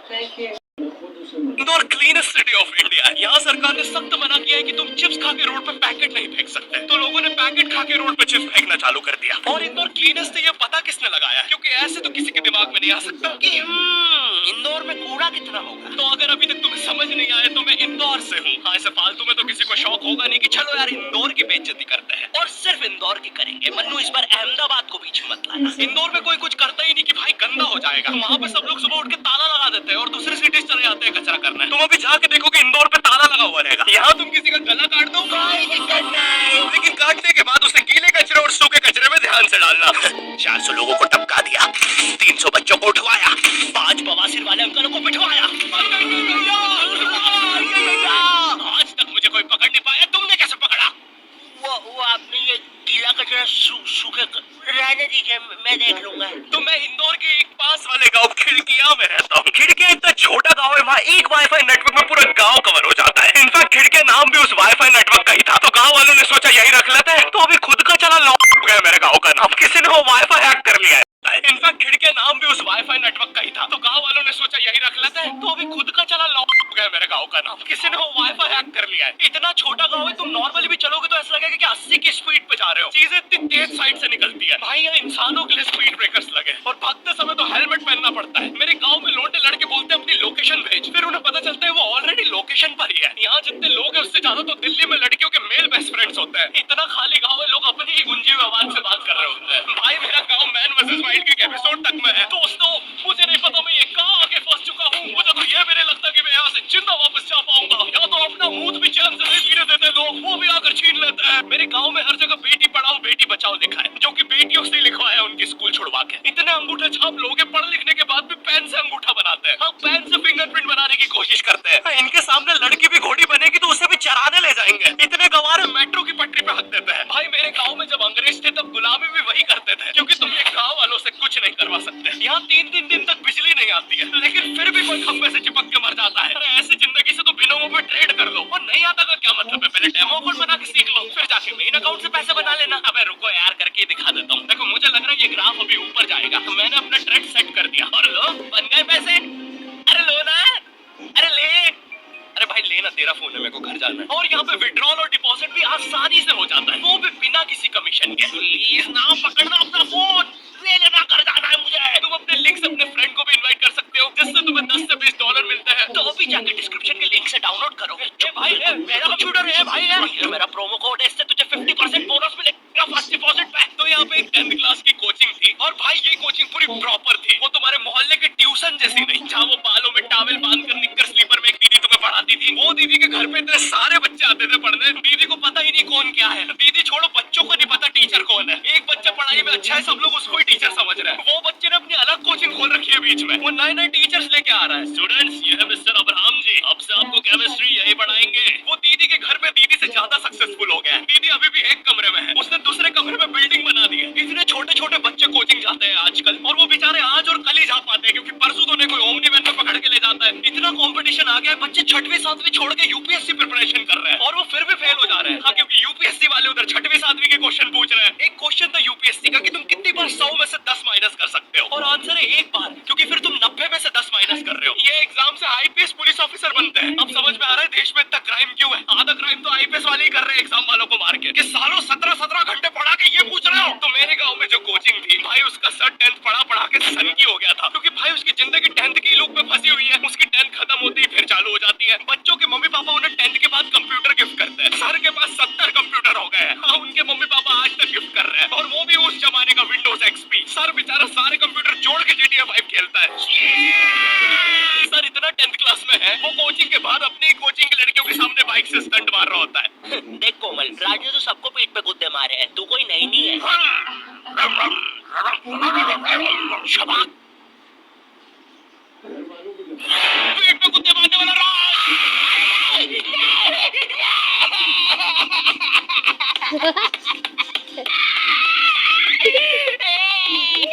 Indore cleanest city of India है। यहाँ सरकार ने सख्त मना किया है कि तुम चिप्स खा के रोड पे पैकेट नहीं फेंक सकते। तो लोगों ने पैकेट खा के रोड पे चिप्स फेंकना चालू कर दिया। और इंदौर क्लीनेस्ट है ये पता किसने लगाया, क्योंकि ऐसे तो किसी के दिमाग में नहीं आ सकता कि इंदौर में कूड़ा कितना होगा। तो अगर अभी तक तुम्हें समझ नहीं आया तो मैं इंदौर से हूँ। हाँ, ऐसे फालतू में तो किसी को शौक होगा नहीं कि चलो यार इंदौर की बेइज्जती करते हैं, और सिर्फ इंदौर की करेंगे। मन्नू इस बार अहमदाबाद को बीच में मत लाना। इंदौर में कोई कुछ करता ही नहीं कि भाई गंदा हो जाएगा। वहाँ पे सब लोग सुबह उठ के ताला लगा देते हैं और दूसरी सिटीज चले जाते हैं कचरा करने। तुम अभी जाके देखो कि इंदौर पे ताला लगा हुआ रहेगा। यहाँ तुम किसी का गला काट दो कोई दिक्कत नहीं, लेकिन काटने के बाद उसे गीले कचरे और सूखे कचरे में ध्यान से डालना। 400 लोगों को टपका दिया, 300 बच्चों को उठवाया, 5 बवासीर वाले अंकलों को बिठवाया। आज तक मुझे कोई पकड़ नहीं पाया, तुमने कैसे पकड़ा? वो आपने ये गीला कचरा सूखे रहने दीजिए, मैं देख लूंगा। तो मैं इंदौर के एक पास वाले गांव खिड़किया में रहता हूँ। खिड़किया इतना छोटा गांव है, वहाँ एक वाईफाई नेटवर्क में पूरा गांव कवर हो जाता है। इनफैक्ट खिड़किया नाम भी उस वाईफाई नेटवर्क का ही था। तो गांव वालों ने सोचा यही रख लेते हैं, तो अभी खुद का चला लॉक हो गया मेरे गाँव का नाम। किसी ने वो वाईफाई हैक कर लिया है। इनफैक्ट खिड़किया नाम भी उस वाईफाई नेटवर्क का ही था। तो गांव वालों ने सोचा यही रख लेते हैं, तो अभी खुद का चला लॉक हो गया मेरे गांव का नाम। किसी ने वो वाईफाई हैक कर लिया है। इतना छोटा गांव है, तुम नॉर्मली भी चलोगे तो ऐसा लगेगा कि 80 की स्पीड पे जा रहे हो। चीजें इतनी तेज साइड से निकलती है। भाई यहाँ इंसानों के लिए स्पीड ब्रेकर्स लगे और भागते समय तो हेलमेट पहनना पड़ता है। मेरे गाँव में लोटे लड़के बोलते हैं अपनी लोकेशन भेज, फिर उन्हें पता चलता है वो ऑलरेडी लोकेशन पर ही है। यहाँ जितने लोग हैं उससे ज्यादा तो दिल्ली में लड़कियों के मेल बेस्ट फ्रेंड्स होते हैं। इतना खाली गाँव है, लोग अपनी ही गुंजी हुई आवाज से बात कर रहे होते हैं। भाई मेरा गाँव मैन वर्सेस वाइल्ड के एपिसोड तक में है। दोस्तों मुझे नहीं पता मैं ये कहाँ आके फंस चुका हूँ। मुझे तो ये भी नहीं लगता कि मैं यहाँ से जिंदा वापस जा पाऊंगा। यहाँ तो अपना मुंह भी चैन से नहीं पीने देते लोग, वो भी आकर छीन लेते हैं। मेरे गाँव में हर जगह बेटी पढ़ाओ बेटी बचाओ लिखा है, जो कि बेटियों से लिखवाया उनकी स्कूल छुड़वा के। इतने अंगूठे छाप लोग पढ़ लिखने के बाद भी पेन से अंगूठा बनाते हैं। हाँ, पेन से फिंगरप्रिंट बनाने की कोशिश करते हैं। इनके सामने लड़की भी घोड़ी बनेगी तो उसे भी चराने ले जाएंगे। इतने गवार मेट्रो की पटरी पे हक देते हैं। भाई मेरे गाँव में जब अंग्रेज थे तब गुलामी भी वही करते थे, क्योंकि तुम ये गाँव वालों से कुछ नहीं करवा सकते। यहाँ 3-3 दिन तक बिजली नहीं आती है, लेकिन फिर भी कोई खंबे से चिपक के मर जाता है। अरे ऐसी जिंदगी से तो बिनोमो पे ट्रेड कर लो। और नहीं आता का क्या मतलब है, पहले डेमो अकाउंट बना के सीख लो, फिर जाके मेन अकाउंट से पैसे बना लेना। अबे रुको यार, करके दिखा देता हूँ। देखो मुझे लग रहा है ये ग्राफ अभी ऊपर जाएगा, तो मैंने अपना ट्रेड सेट कर दिया और लो बन गए पैसे। अरे लो ना, अरे ले, अरे भाई लेना, तेरा फोन है, मेरे को घर जाना है। और यहाँ पे विड्रॉल और डिपॉजिट भी आसानी से हो जाता है, वो भी बिना किसी कमीशन के। प्लीज ना पकड़ना अपना फोन, ले लेना, घर जाना है मुझे। तुम अपने लिंक से अपने फ्रेंड को भी इनवाइट कर सकते हो, जिससे तुम्हें 10 से 20 डॉलर मिलते हैं। तो अभी जाके डिस्क्रिप्शन के लिंक से डाउनलोड करो। ये भाई है मेरा कंप्यूटर है भाई, है ये मेरा प्रोमो कोड है, इससे तुझे 50% बोनस मिलेगा फर्स्ट डिपॉजिट पे। तो यहाँ पे एक 10th क्लास की कोचिंग थी, और भाई ये कोचिंग पूरी प्रॉपर थी। वो तुम्हारे मोहल्ले के ट्यूशन जैसी नहीं, जहाँ वो बालों में टॉवेल बांधकर निक्कर स्लीपर में एक दीदी तुम्हें पढ़ाती थी। वो दीदी के घर पे इतने सारे बच्चे आते थे पढ़ने, दीदी को पता ही नहीं कौन क्या है। दीदी छोड़ो, बच्चों को नहीं पता टीचर कौन है। एक बच्चा पढ़ाई में अच्छा है, सब लोग उसको ही टीचर समझ रहे हैं। वो बच्चे ने अपनी अलग कोचिंग खोल रखी है बीच में, वो नए-नए टीचर्स लेके आ रहा है। स्टूडेंट्स, ये है मिस्टर अब्राहम जी, अब से आपको केमिस्ट्री यही पढ़ाएंगे। वो दीदी के घर में दीदी से ज्यादा सक्सेसफुल हो गया है। दीदी अभी भी एक कमरे में है, उसने दूसरे कमरे में बिल्डिंग बना दी है। इतने छोटे-छोटे बच्चे कोचिंग जाते हैं आजकल, और वो बेचारे आज और कल ही जा पाते हैं, क्योंकि परसों तो उन्हें कोई ओमनी वैन में पकड़ के ले जाता है। इतना कंपटीशन आ गया है, बच्चे 6वीं 7वीं छोड़ के यूपीएससी प्रिपरेशन कर रहे हैं, और वो फिर भी फेल हो जा रहे हैं। हाँ, क्योंकि यूपीएससी वाले उधर 6वीं 7वीं के क्वेश्चन पूछ रहे हैं। एक क्वेश्चन था यूपीएससी का कि तुम कितनी बार 100 में से 10 माइनस कर सकते हो, और आंसर है एक बार, क्योंकि फिर तुम 90 में से 10 माइनस कर रहे हो। ये एग्जाम से आईपीएस पुलिस ऑफिसर बनते हैं। अब समझ में आ रहा है देश में इतना क्राइम क्यों है। आधा क्राइम तो आईपीएस वाले ही कर रहे हैं एग्जाम वालों को मार के, कि सालों 17-17 घंटे पढ़ा के ये पूछ रहे हो। तो मेरे गाँव में जो कोचिंग थी भाई, उसका सर 10th पढ़ा के सन की हो गया था, क्योंकि भाई उसकी जिंदगी 10th की लूप में फंसी हुई है। उसकी 10th खत्म होती ही फिर चालू हो जाती है। बच्चों के मम्मी पापा उन्हें 10th के बाद कंप्यूटर गिफ्ट करते हैं। सर के पास 70 कंप्यूटर हो गए हैं। हाँ, उनके मम्मी पापा आज तक गिफ्ट कर रहे हैं, और वो भी उस जमाने का विंडोज एक्सपी। सर बेचारा सारे कंप्यूटर जोड़ के GTA 5 खेलता है। सर इतना 10th क्लास में है, वो कोचिंग के बाद अपनी कोचिंग की लड़कियों के सामने बाइक से स्टंट मार रहा होता है। देख कोमल, राजू तो सबको पीठ पे कुत्ते मारे हैं, तू कोई नई नहीं है। शबाक, पीठ पे कुत्ते मारने वाला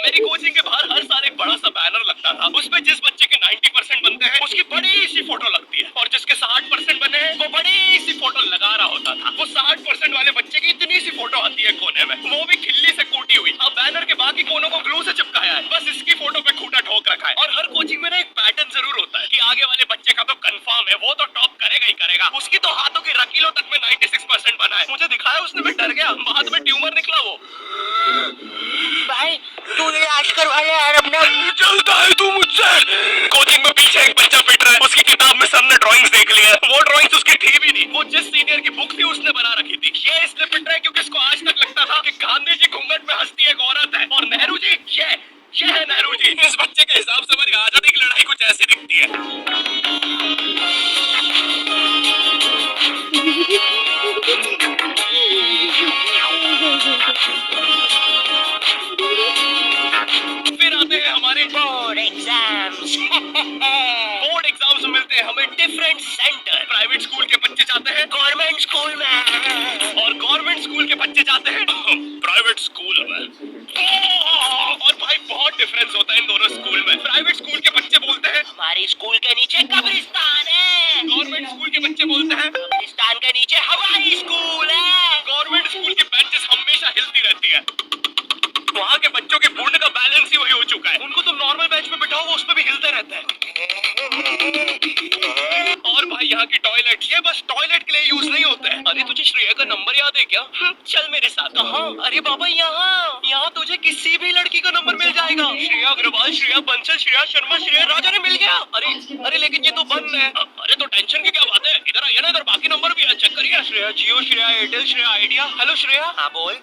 मेरी कोचिंग के बाहर हर साल एक बड़ा सा बैनर लगता था, उसमें जिस बच्चे के 90% बनते हैं उसकी बड़ी सी फोटो लगती है, और जिसके 60% बने हैं वो बड़ी सी फोटो लगा रहा होता था। वो 60% वाले बच्चे की इतनी सी फोटो आती है कोने में, वो भी खिल्ली से कूटी हुई। अब बैनर के बाकी कोनों को ग्लू से चिपकाया है, बस इसकी फोटो पे खूंटा ठोक रखा है। और हर कोचिंग में ना एक पैटर्न जरूर होता है आगे वाले बच्चे का तो कंफर्म है, वो तो टॉप करेगा ही करेगा। उसकी तो हाथों की रकीलों तक में 96% बना है। मुझे दिखाया उसने, मैं डर गया, बाद में ट्यूमर निकला वो। भाई तू इलाज करवा ले यार अपना। चलता है तू मुझसे। कोचिंग में पीछे एक बच्चा पिट रहा है, उसकी किताब में सबने ड्राइंग्स देख ली है, वो ड्राइंग्स उसकी थी भी नहीं, वो जिस सीनियर की बुक थी उसने बना रखी थी। ये इसलिए पिट रहा है क्योंकि इसको आज तक लगता था कि गांधी जी घूंघट में हंसती एक औरत है और नेहरू जी ये है नेहरू जी। इस बच्चे के हिसाब से हमारी आजादी की लड़ाई कुछ ऐसी दिखती है। फिर आते हैं हमारे बोर्ड एग्जाम्स। बोर्ड एग्जाम्स में मिलते हैं हमें डिफरेंट सेंटर। प्राइवेट स्कूल के बच्चे जाते हैं गवर्नमेंट स्कूल में और गवर्नमेंट स्कूल के बच्चे जाते हैं प्राइवेट स्कूल में। और भाई बहुत डिफरेंस होता है इन दोनों स्कूल में। प्राइवेट स्कूल के बच्चे बोलते हैं हमारी स्कूल के नीचे कब्रिस्तान है, गवर्नमेंट स्कूल के बच्चे बोलते हैं कब्रिस्तान के नीचे हवाई स्कूल है। गवर्नमेंट स्कूल की बेंचेस हमेशा हिलती रहती है। वहाँ के बच्चों के पूर्ण का बैलेंस ही वही हो चुका है, उनको तो नॉर्मल बेंच पे बिठाओ वो उस पे भी हिलते रहते हैं। और भाई यहाँ की टॉयलेट ये बस टॉयलेट के लिए यूज नहीं होते हैं। अरे तुझे श्रेया का नंबर याद है क्या? चल मेरे साथ। कहाँ? अरे बाबा यहाँ तुझे किसी भी लड़की का नंबर मिल जाएगा। श्रेया अग्रवाल, श्रेया बंसल, श्रेया शर्मा, श्रेया राजा ने मिल गया। अरे लेकिन ये तो बंद है। अरे तो टेंशन की क्या बात है, इधर आइए ना, इधर बाकी नंबर भी है, चेक करिए। श्रेया जियो, श्रेया एयरटेल, श्रेया आइडिया। हेलो श्रेया। हाँ बोल।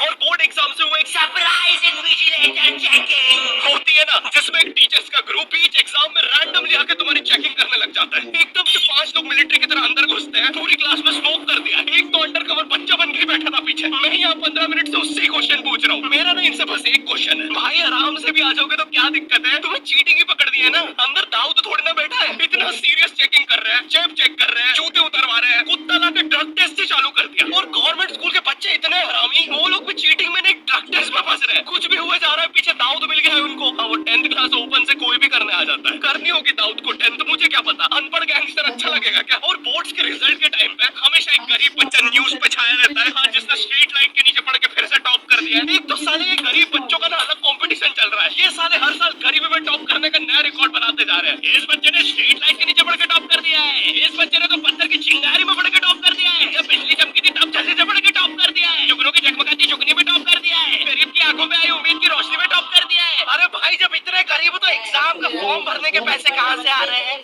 और बोर्ड एग्जाम से वो एक सरप्राइज इन्विजिलेटर चेकिंग होती है ना, जिसमें एक टीचर्स का ग्रुप ईच एग्जाम में रैंडमली आके तुम्हारी चेकिंग करने लग जाता है। एकदम से 5 लोग मिलिट्री की तरह अंदर घुसते हैं, पूरी क्लास में स्मोक कर दिया। एक तो अंडर कवर बच्चा बन के बैठा था पीछे। मैं यहाँ 15 मिनट से उससे क्वेश्चन पूछ रहा हूँ। मेरा ना इनसे बस एक क्वेश्चन है, भाई आराम से भी आ जाओगे तो क्या दिक्कत है? तुम्हें चीटिंग ही पकड़ दी है ना, अंदर दाऊ तो थोड़ी ना बैठा है। इतना सीरियस चेकिंग कर रहे हैं, जेब चेक कर रहे हैं, जूते उतरवा रहे हैं, कुत्ता ला के ड्रग टेस्ट से चालू कर दिया। और गवर्नमेंट स्कूल के बच्चे इतने हरामी, वो लोग भी चीटिंग में नहीं ड्रग टेस्ट में फंस रहे हैं। कुछ भी हुआ जा रहा है, पीछे दाऊद मिल गया है उनको। हाँ, वो 10th क्लास ओपन से कोई भी करने आ जाता है। करनी होगी दाऊद को 10th, मुझे क्या पता, अनपढ़ गैंगस्टर अच्छा लगेगा क्या? और बोर्ड्स के रिजल्ट के टाइम पे हमेशा एक गरीब बच्चा न्यूज पे छाया रहता है, हाँ, जिसने स्ट्रीट लाइट के नीचे पढ़ के फिर से टॉप कर दिया है। एक तो साले ये गरीब बच्चों का ना अलग कंपटीशन चल रहा है, ये साले हर साल गरीबी में टॉप करने का नया रिकॉर्ड बनाते जा रहे हैं। इस बच्चे ने स्ट्रीट लाइट के नीचे पढ़ के टॉप कर दिया है, इस बच्चे ने तो पत्थर की चिंगारी में पढ़ के टॉप कर दिया है, जब बिजली चमकी थी तब जल्दी से पढ़ के टॉप कर दिया है, जुगनू की जगमगाती जुगनी में टॉप कर दिया है, गरीब की आंखों में आई उम्मीद की रोशनी में टॉप कर दिया है। अरे भाई जब इतने गरीब हो तो एग्जाम का फॉर्म भरने के पैसे कहाँ से आ रहे हैं?